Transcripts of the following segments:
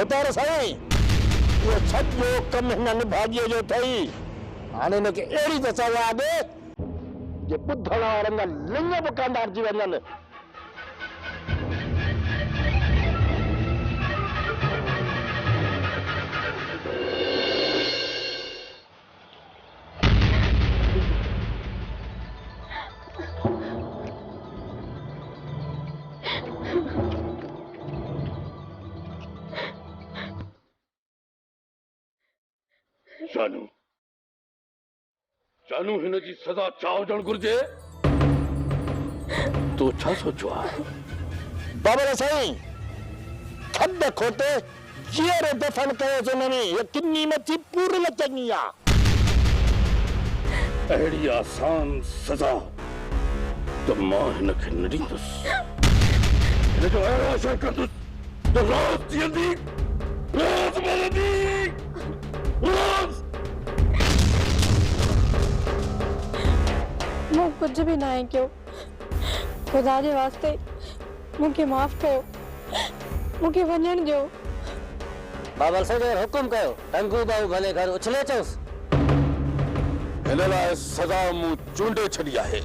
बतार साईं ये सॼो कम हिननि भाॼीअ जो अथई। हाणे हिनखे अहिड़ी त सज़ा ॾे जे ॿुधण वारनि जा लिङ बि कान अची वञनि। जानू जानू हिन जी सज़ा छा हुजण घुर्जे? तो छा सोचो आहे? बाबर साईं खॾ खोटे चीअर दफ़न कयोसि हुननि। ये किनी मच्छी पूरल चङी आहे। अहिड़ी आसान सज़ा त मां हिनखे न ॾींदुसि। हिन जो अहिड़ो असरु कंदुसि त रोज़ जीअंदी, रोज़ मरंदी, रोज़। मैं कुछ भी ना है क्यों खुदा जे वास्ते मुझे माफ कयो, मुझे वञण जो। बाबल साईं हुकुम कयो टंगू बाबू भले घर उछले चोस। हिन लाइ सज़ा मूं चूंडे छॾी आहे।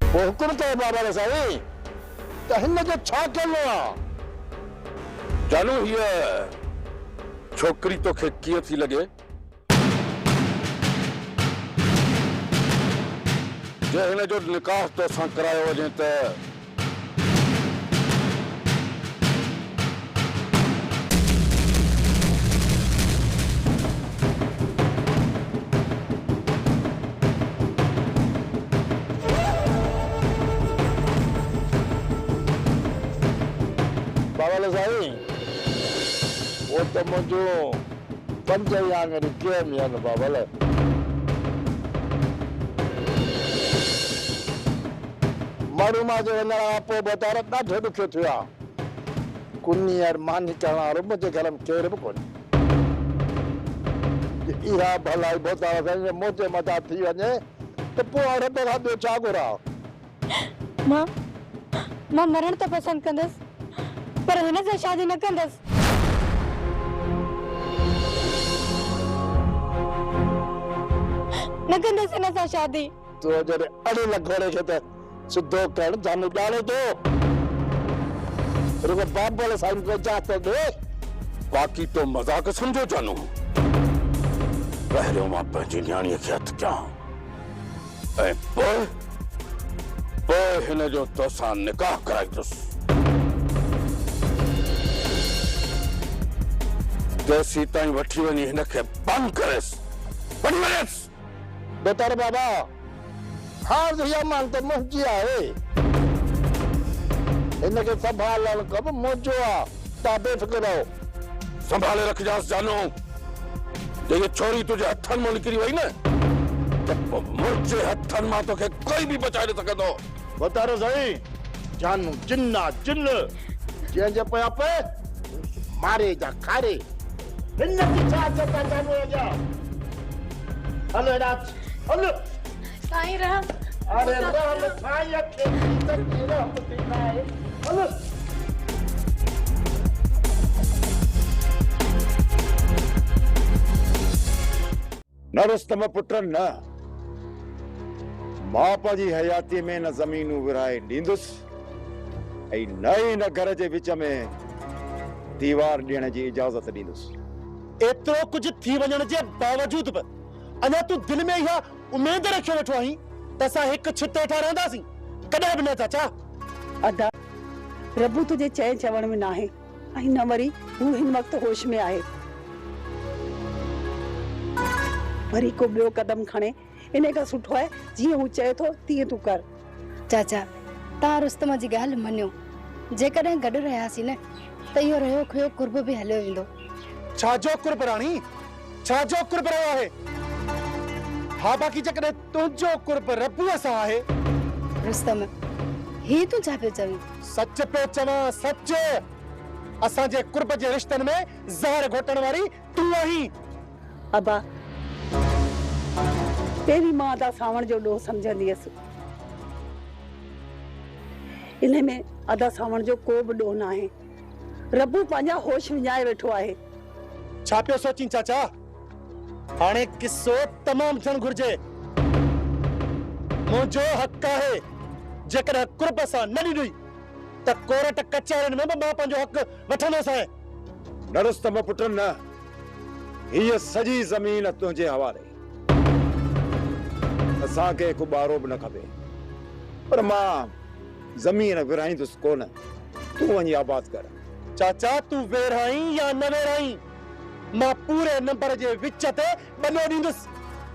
पोइ हुकुम कयो बाबर साईं त हिन जो छा करिणो आहे? जानू हीअ छोकिरी तोखे कीअं थी लॻे? जे हिन जो निकाह तोसां करायो वञे त बाबर साईं वो तो मुझो पंज आंगन के मियां बाबल मारूमा जो वञण खां पोइ बतार ॾाढो ॾुखियो थियो आहे। कुनी यार मानी करण वारो मुंहिंजे घर में केर बि कोन्हे। इहा भलाई बतार साईं मुंहिंजे मथां थी वञे त पोइ रब खां ॿियो छा घुरां? मां मरण त पसंद कंदसि पर हिन सां शादी न कंदसि। न कंदसि हिन सां शादी। तो जॾहिं अड़े लॻोड़े खे त सिद्धो करण जानू ॼाणे थो। रुगो बाबल साईं को इजाज़त दे। बाक़ी तो मज़ाक समझो जानू। पहिरियों मां पंहिंजी न्याणीअ खे हथु कयां ऐं पोइ हिन जो तोसां निकाह कराईंदुसि। तेसी ताईं वठी वञी हिनखे बंदि करेसि, वठी वञेसि। बेटर बाबा हार दिया मान तो मुंहिंजी आहे। हिनखे संभालण कबि मुंहिंजो आहे। तव्हां बेफ़िक्र रहो। संभाले रखजांसि जानू। जे ये छोरी तुझे हथनि मां निकिरी वई न त पोइ मुंहिंजे हथनि मां तोखे कोई बि बचाए न सघंदो। बतारो साईं जानू जिन्ना जिन्न जंहिंजे पिया पे मारे जा खारे। हिनजी छा चता जानू जा? हलो रात हलो साईं रहम। अरे रहम साईं खे त रहम थींदा आहे। हलो न रुस्तम पुट न मां पंहिंजी हयाती में न ज़मीनूं विराए ॾींदुसि ऐं न ई न घर जे विच में दीवार ॾियण जी इजाज़त ॾींदुसि। एतिरो कुझु थी वञण जे बावजूद बि अञा तूं दिलि में इहा उमेद रखियो वेठो आहीं त असां हिकु छित हेठां रहंदासीं? कॾहिं बि न चाचा। अदा प्रभु तुझे चए चवण में न आहे ऐं न वरी हू हिन वक़्तु होश में आहे। वरी को ॿियो कदम खणे इन खां सुठो आहे जीअं हू चए थो तीअं तूं कर। चाचा तव्हां रुस्तम जी ॻाल्हि मञियो। जेकॾहिं गॾु रहियासीं न त इहो रहियो खयो कुर्ब बि हलियो वेंदो। छाजो कुर्ब राणी? छाजो कुर्ब रहियो आहे? हा बाक़ी जेकॾहिं तुंहिंजो कुर्ब रबूअ सां आहे। रुस्तम ही तूं छा पियो चवीं? सच पियो चवां सच। असांजे कुर्ब जे रिश्तनि में ज़हर घोटण वारी तूं आहीं। अबा तेरी मां अदा सावण जो ॾोह सम्झंदी हुअसि। इन में अदा सावण जो को बि ॾोह न आहे। रबू पंहिंजा होश विञाए वेठो आहे। छा पियो सोची चाचा? हाणे किस्सो तमाम थियण घुर्जे। मुंहिंजो हक़ आहे, जेकॾहिं कुर्ब सां न ॾिनी त कोर्ट कचहरियुनि में बि मां पंहिंजो हक़ वठंदुसि। न रुस्तम पुट न, हीअ सॼी ज़मीन तुंहिंजे हवाले। असांखे को ॿारो बि न खपे, पर मां ज़मीन विराईंदुसि कोन। तूं वञी आबाद कर। चाचा तूं वेरहाई या न वेरहाई, मां पूरे नंबर जे विच ते बनो ॾींदुसि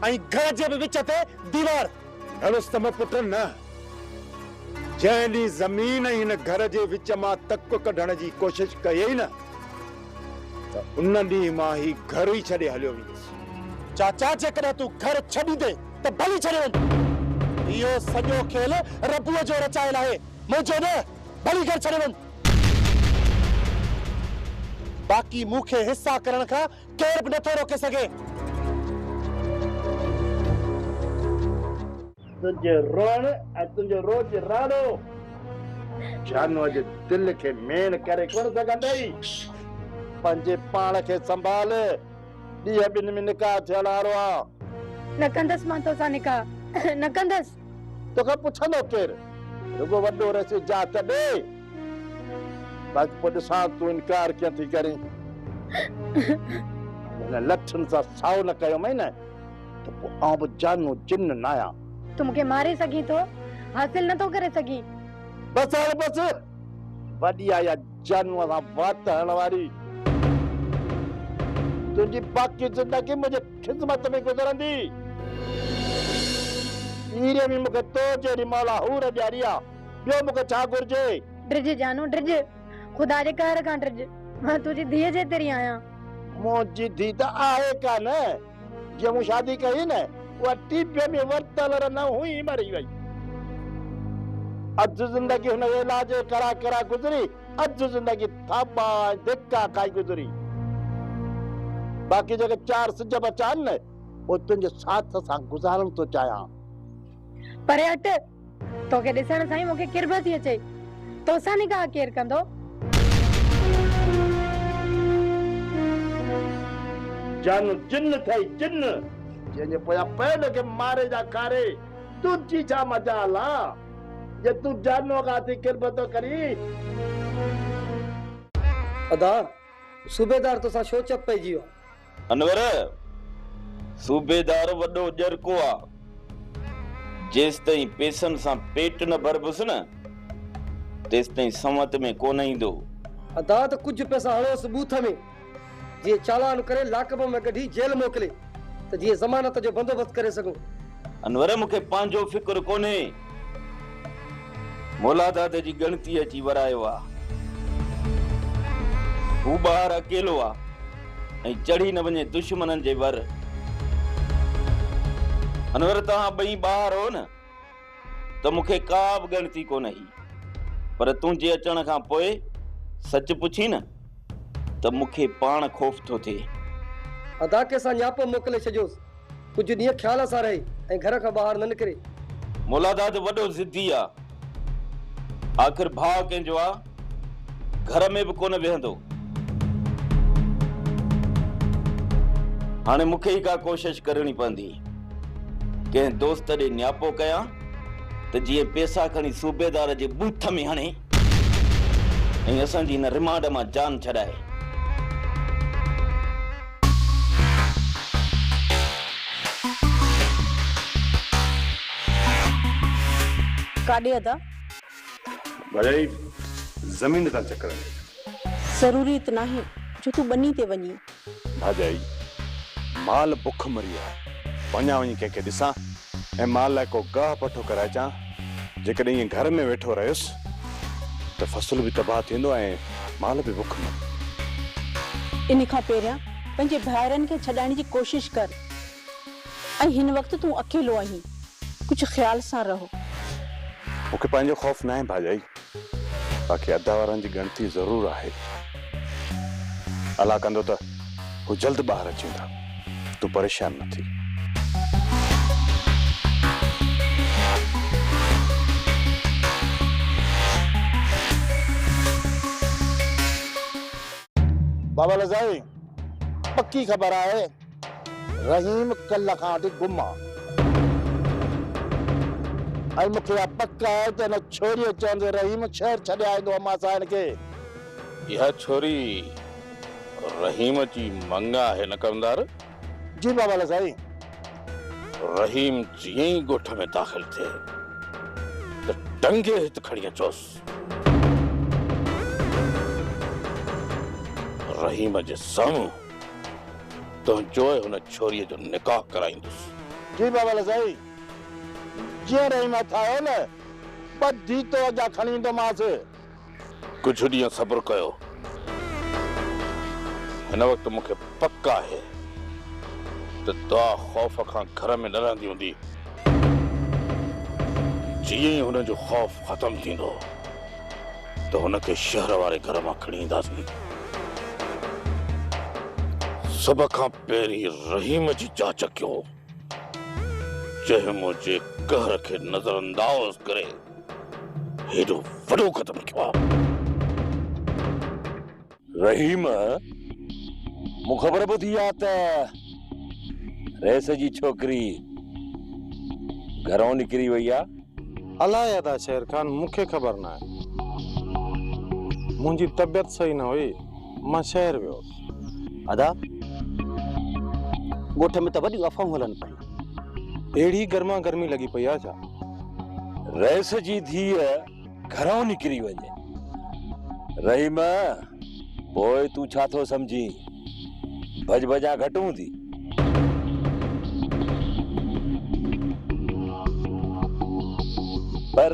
ऐं घर जे बि विच ते दीवार। न रुस्तम पुट न, जंहिं ॾींहुं ज़मीन हिन घर जे विच मां तक कढण जी कोशिश कयई न, त उन ॾींहुं मां ही घर ई छॾे हलियो वेंदुसि। चाचा जेकॾहिं तूं घर छॾींदे त भली छॾे वञ। इहो सॼो खेल रबूअ जो रचायल आहे, मुंहिंजो न। भली घर छॾे वञ। बाक़ी मूंखे हिसा करण खां केर बि नथो रोके सघे। तुंहिंजे रोअण ऐं तुंहिंजो रोज़ राड़ो जानूअ जे दिलि खे मेन करे कोन सघंदई। पंहिंजे पाण खे संभाल। ॾींहं ॿिनि में निकाह थियण वारो आहे। न कंदसि मां तोसां निकाह, न कंदसि। तोखां पुछंदो केरु? रुगो वॾो रसी जा त ॾे। बाक़ी पोइ ॾिसां तूं इनकार कीअं थी करीं। हिन लठनि सां साउ न कयोमई न त पोइ आउं बि जानू जिन न आहियां। तूं मूंखे मारे सघीं थो, हासिल नथो करे सघीं। बस हाणे बस। वॾी आया जानूअ सां वात हणण वारी। तुंहिंजी बाक़ी ज़िंदगी मुंहिंजे ख़िदमत में गुज़रंदी। हीरे में मूंखे तो जहिड़ी मौला हूर ॾियारी आहे, ॿियो मूंखे छा घुर्जे? ड्रिज जानू ड्रिज, ख़ुदा जे कहर खां ड्रिज। मां तुंहिंजी धीअ जेतिरी आहियां। मुंहिंजी धीउ त आहे कान। जीअं मूं शादी कई न, उहा टीपे में वरतल न हुई, मरी वई। अधु ज़िंदगी हुन जो इलाज करा गुज़री, अधु ज़िंदगी थापा धिका खाई गुज़री। बाक़ी जेके 4 सिज बचा आहिनि न, उहे तुंहिंजे साथ सां गुज़ारण थो चाहियां। परे हट। तोखे ॾिसण सां ई मूंखे किरब थी अचे। तोसां निकाह केरु कंदो? जानू जिन थई जिन, जंहिंजे पोयां पैर खे मारे जा खारे। तुंहिंजी छा मजाल आहे जे तूं जानू खां थी किरब थो करी? अदा सूबेदार तोसां छो चप पइजी वियो? अनवर, सूबेदार वॾो ॼरको आहे। जेसि ताईं पैसनि सां पेट न भरबुसि न, तेसि ताईं समत में कोन ईंदो। अदा त कुझु पैसा हणोसि बूथ में, जीअं चालान करे लाकब में कढी जेल मोकिले, त जीअं ज़मानत जो बंदोबस्त करे सघूं। अनवर, मूंखे पंहिंजो फिक्र कोन्हे। मौलादाद जी गणती अची वरायो आहे। हू ॿार अकेलो आहे ऐं चढ़ी न वञे दुश्मननि जे वर। अनवर, तव्हां ॿई ॿार हो न, त मूंखे का बि ॻणती कोन हुई। पर तुंहिंजे अचण खां पोइ सच पुछी न, त मूंखे पाण ख़ौफ़ थो थिए। अदा के सां न्यापो मोकिले छॾियोसि, कुझु ॾींहं ख़्याल सां रहे ऐं घर खां ॿाहिरि न निकिरे। मौलादाद वॾो ज़िद्दी आहे। आख़िर भाउ कंहिंजो आहे, घर में बि कोन वेहंदो। हाणे मूंखे ई का कोशिश करणी पवंदी। कंहिं दोस्त ॾे न्यापो कयां त जीअं पैसा खणी सूबेदार जे बूथ में हणे ऐं असांजी हिन रिमांड मां जान छॾाए। काॾे अदा? भाई ज़मीन तां चक्कर ज़रूरी त नाहे जो तूं बनी ते वञी। भाजाई माल बुख मरी आहे, वञा वञी कंहिंखे ॾिसां ऐं माल लाइ को गाह पठो कराए अचां। जेकॾहिं ईअं घर में वेठो रहियुसि त फसल बि तबाह थींदो ऐं माल बि बुख मरी। इन खां पहिरियां पंहिंजे भाइरनि खे छॾाइण जी कोशिश कर। ऐं हिन वक़्तु तूं अकेलो आहीं, कुझु ख़्याल सां रहो। मूंखे पंहिंजो ख़ौफ़ न आहे भाजाई, बाक़ी अदा वारनि जी ॻणती ज़रूरु आहे। अला कंदो त हू जल्द ॿाहिरि अची वेंदा। तूं परेशान न थी। बाबा लज़ाई पक्की ख़बर आहे रहीम कल्ह खां वठी गुम आहे ऐं मूंखे इहा पक आहे त हिन छोरीअ चवंदे रहीम शहर छॾे आईंदो अमां साहिब खे। यह छोरी रहीम जी मंगा है न कमदार? जी बाबा लज़ाई। रहीम जीअं ई ॻोठ में दाख़िल थिए त टंगे हित खणी अचोसि। रहीम जे साम्हूं तुंहिंजो हुन छोरीअ जो निकाह कराईंदुसि। जी बाबा लज़ाई, जीअं रहीम ठाहियो न ॿधी तो अॻियां खणी ईंदोमांसि। कुझु ॾींहं सब्र कयो। हिन वक़्तु मूंखे पक आहे त दुआ ख़ौफ़ खां घर में न रहंदी हूंदी। जीअं ई हुन जो ख़ौफ़ ख़तम थींदो त हुनखे शहर वारे घर मां खणी ईंदासीं। सभ खां पहिरीं रहीम जी जांच कयो, जंहिं मुंहिंजे कहर खे नज़रअंदाज़ करे हेॾो वॾो क़दम कयो आहे। रहीम मूं ख़बर ॿुधी आहे त रेस जी छोकिरी घरों निकिरी वई आहे। अलाए अदा शेर खान, मूंखे ख़बर न आहे। मुंहिंजी तबियत सही न हुई, मां शहर वियोसि। अदा ॻोठ में त वॾियूं अफ़वाहूं हलनि पयूं। अहिड़ी गर्मा गर्मी लॻी पई आहे छा? रेस जी धीअ घरों निकिरी वञे। रहीम पोइ तूं छा थो सम्झी? भज भजा घटि हूंदी। पर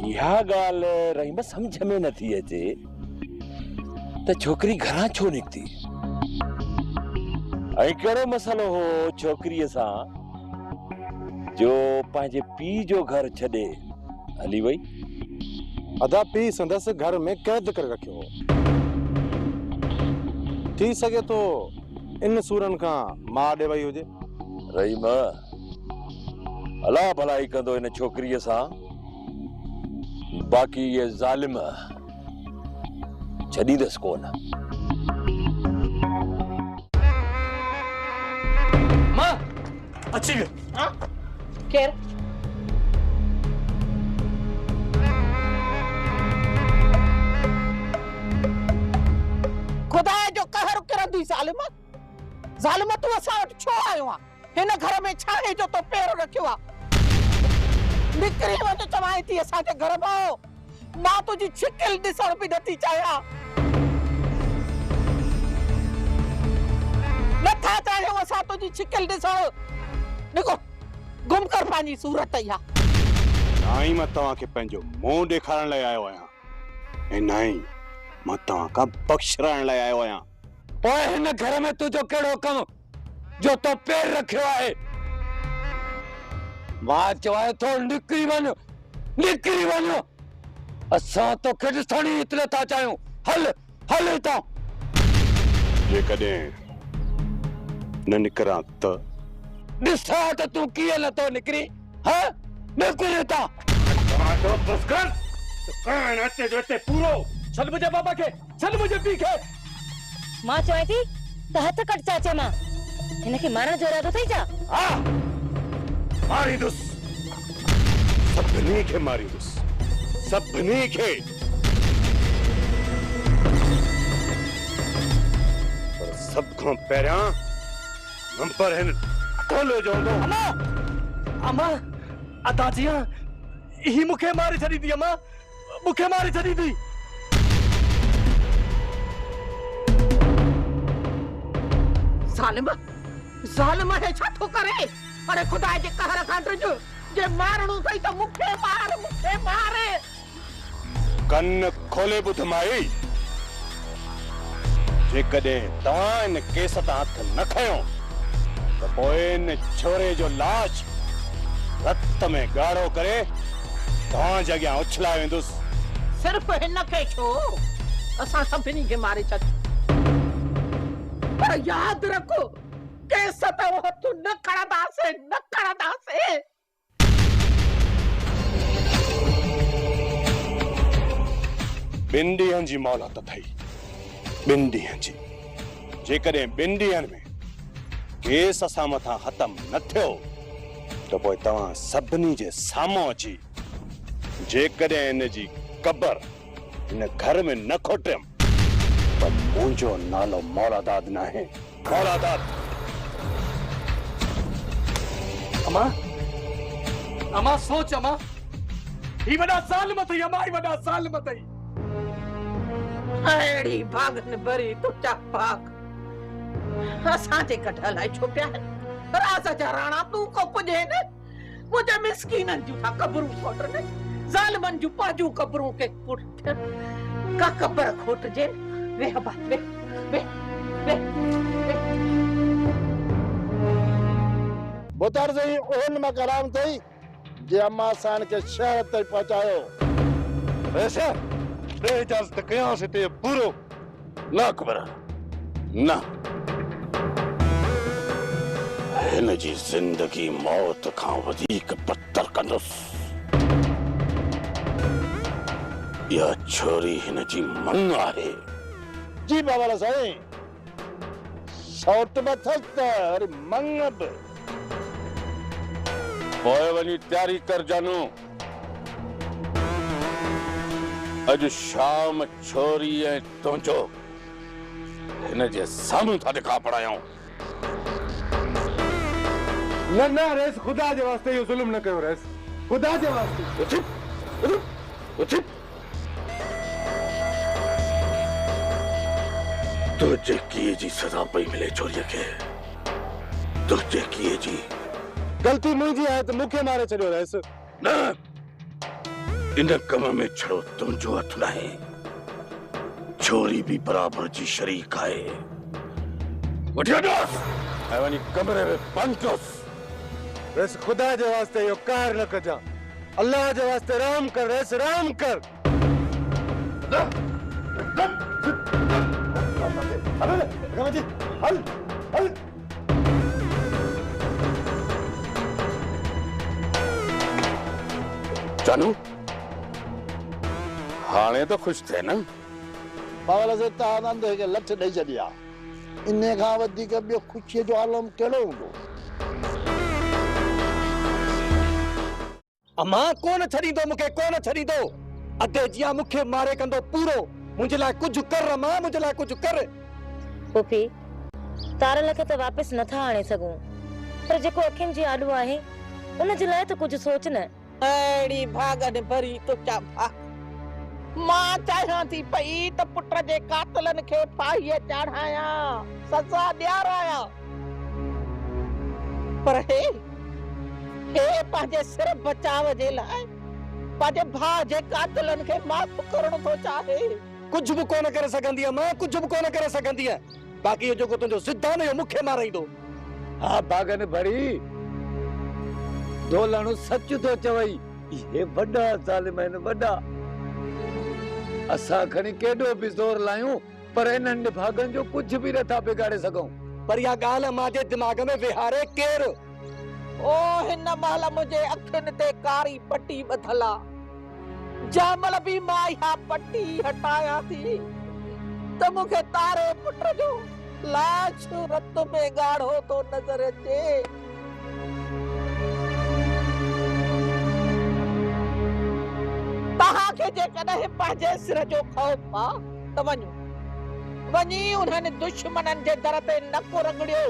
इहा ॻाल्हि रहीम सम्झ में नथी अचे त छोकिरी घरां छो निकिती ऐं कहिड़ो मसलो हो छोकिरीअ सां जो पंहिंजे पीउ जो घर छॾे हली वई। अदा पीउ संदसि घर में कैद करे रखियो हो। थी सघे थो इन सूरनि खां मां ॾे वई हुजे। रहीम अला भलाई कंदो इन छोकिरीअ सां, बाक़ी ये ज़ालिम छॾींदसि कोन। मां अची वियो। केर? खुदा जो कहर किरंदी ज़ालिम। ज़ालिम तूं असां वटि छो आयो आहे? हिन घर में छाणे जो तो पैर रखियो आहे? निकिरी वञ चवां थी असांजे घर मां। मां तुंहिंजी छिकिल ॾिसण बि नथी चाहियां। नथा चाहियूं असां तुंहिंजी छिकिल ॾिसण। निको गुम कर पंहिंजी सूरत इहा। नाई मां तव्हांखे पंहिंजो मुंहुं ॾेखारण लाइ आयो आहियां ऐं नाई मां तव्हां खां बख़्शिराइण लाइ आयो आहियां। ओए हिन घर में तुंहिंजो कहिड़ो कमु जो तो पैर रखियो आहे? मां चवां थो निकिरी वञ, निकिरी वञ। असां तोखे ॾिसण ई नथा चाहियूं। हल हल हितां। जेकॾहिं न निकिरां त ॾिसां त तूं कीअं नथो निकिरी। हाँ निकिरी हितां। बस कर कान अचे जो हिते पूरो। छॾ मुंहिंजे बाबा खे, छॾ मुंहिंजे पीउ खे। मां चवां थी त हथ कट चाचे मां। हिनखे मारण जो इरादो अथई छा? हा मारींदुसि, सभिनी खे मारींदुसि, सभिनी खे। पर सभ खां पहिरियां नंबर हिन टोले जो हूंदो। अम्मा अदा जी ही मूंखे मारे छॾींदी। अम्मा मूंखे मारे छॾींदी। ज़ालिम ज़ालिम है छा थो करे? अरे खुदा जे कहर खां ड्रिज जे मारणो सही त मूंखे मार, मूंखे मारे। कन खोले ॿुध माई, जेकॾहिं तव्हां इन केस तां हथ न खयो त पोइ इन छोरे जो लाश रत में ॻाढ़ो करे तव्हां जे अॻियां उछलाए वेंदुसि। सिर्फ़ हिन खे छो, असां सभिनी खे मारे छॾ। पर यादि रखो केस ते हथ न खणंदासीं, न खणंदासीं। ॿिनि ॾींहंनि जी मोहलत अथई। ॿिनि ॾींहंनि जी जेकॾहिं ॿिनि ॾींहंनि में केस असां मथां ख़तम न थियो त पोइ तव्हां सभिनी जे साम्हूं अची जेकॾहिं हिन जी क़बर हिन घर में न खोटियमि पर मुंहिंजो नालो मौलादाद न आहे मौलादाद। अमा अमा सोच अमा ही वॾा ज़ालिम अथई अमा ही वॾा ज़ालिम अथई। अहिड़ी भागन भरी तुझा भाग असांजे कढ हलाए छो पिया आहिनि। राज़ जा राणा तूं को पुॼे न मुंहिंजे मिसकीननि जूं था क़बरूं खोटनि ज़ालिमनि जूं पंहिंजूं क़बरूं के पुठियनि का क़बर खोटजे वेह बात वेह वेह वेह बुतार से ओन में कराम थई जे अम्मा सान के शहर तक पहुंचायो। वैसे दे इजाजत कयां से ते पूरो ना ख़बर ना हिन जी जिंदगी मौत खां वधीक बदतर कंदुसि। या छोरी हिन जी मन आहे। जी बाबा साईं सौट बथस त अरे मंग बि पोइ वञी तयारी कर जानू अॼु शाम छोरी ऐं तुंहिंजो हिन जे साम्हूं था ॾिखा पढ़ायूं। न न रेस खुदा जे वास्ते इहो ज़ुल्म न कयो रेस खुदा जे वास्ते। तुझे कीअं जी सज़ा पई मिले छोरीअ खे तुझे कीअं जी गलती मुंहिंजी आहे त मूंखे मारे छॾियो रेस। न इन कम में छड़ो तुंहिंजो हथ न आहे छोरी भी बराबर जी शरीक आहे। वठी वञोसि ऐं वञी कमरे में बंदि कयोसि। रेस खुदा जे वास्ते इहो कार न कजां अल्लाह जे वास्ते राम कर रेस राम कर। हल हल जानू हाणे तो खुश थे न बाबा से त आनंद के लठ ॾेई छॾिया इन खां वधीक ॿियो ख़ुशीअ जो आलम कहिड़ो हूंदो। अमा कोन छॾींदो मूंखे कोन छॾींदो अधे जिया मूंखे मारे कंदो पूरो मुंहिंजे लाइ कुझु कर अमा मुंहिंजे लाइ कुझु कर। पुफी तारल खे त वापसि नथा आणे सघूं पर जेको अखियुनि जी आॾो आहे उन जे लाइ त कुझु सोच न। अहिड़ी भागन भरी तुझा भाग मां चाहियां थी पई त पुट जे कातिलनि खे फाहीअ चाढ़ायां सज़ा ॾियारायां पर हे पंहिंजे सिर बचाव जे लाइ पंहिंजे भाउ जे कातिलनि खे माफ़ करणु थो चाहे। कुझु बि कोन करे सघंदी आहे मां कुझु बि कोन करे सघंदी आहे बाक़ी इहो जेको तुंहिंजो सिद्धांत इहो मूंखे माराईंदो। हा भागन भरी दोलाणो सच तो चवई ये वॾा ज़ालिम आहिनि वॾा असां खणी केॾो बि ज़ोर लायूं पर इन्हनि भागनि जो कुझु बि नथा बिगाड़े सघूं। पर इहा ॻाल्हि मुंहिंजे दिमाग़ में विहारे केरु ओ हिन महिल मुंहिंजे अखियुनि ते कारी पटी ॿधल आहे जंहिंमहिल बि मां इहा पटी हटायां थी त मूंखे तारे पुट जो लाश रत में ॻाढ़ो थो नज़र अचे। तव्हांखे जेकॾहिं पंहिंजे सिर जो ख़ौफ़ आहे त वञो वञी उन्हनि दुश्मननि जे दर ते नक रगड़ियो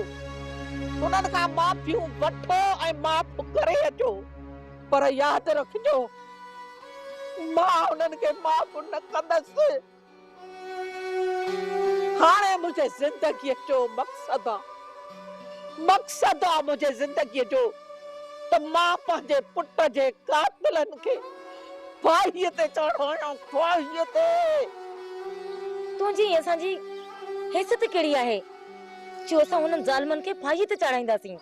उन्हनि खां माफ़ियूं वठो ऐं माफ़ करे अचो पर यादि रखिजो मां उन्हनि खे माफ़ न कंदसि। हाणे मुंहिंजे ज़िंदगीअ जो मक़सदु आहे मुंहिंजे ज़िंदगीअ जो त मां पंहिंजे पुट जे कातिलनि खे फाहीअ ते चढ़ायां फाहीअ ते। तुंहिंजी असांजी हैसियत कहिड़ी आहे जो असां हुननि ज़ालिमनि खे फाहीअ ते चढ़ाईंदासीं।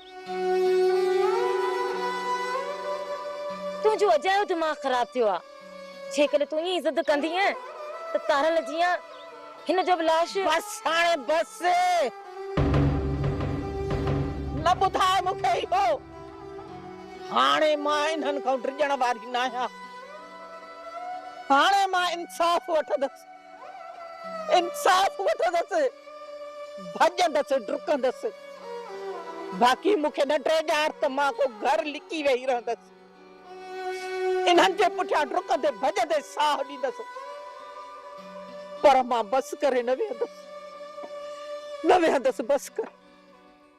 तुंहिंजो अजायो दिमाग़ ख़राब थियो आहे जेकॾहिं तूं ईअं इज़त कंदीअ त तारल जीअं हिन जो बि लाश बस हाणे बस न ॿुधाए मूंखे इहो हाणे मां इन्हनि खां डिॼण वारी न आहियां हाणे मां इंसाफ़ वठंदसि इंसाफ वठंदसि भॼंदसि डुकंदसि बाक़ी मूंखे न टे ॼाण त मां को घर लिकी वेही रहंदसि इन्हनि जे पुठियां डुकंदे भॼंदे साह ॾींदसि पर मां बस करे न वेहंदसि बस कर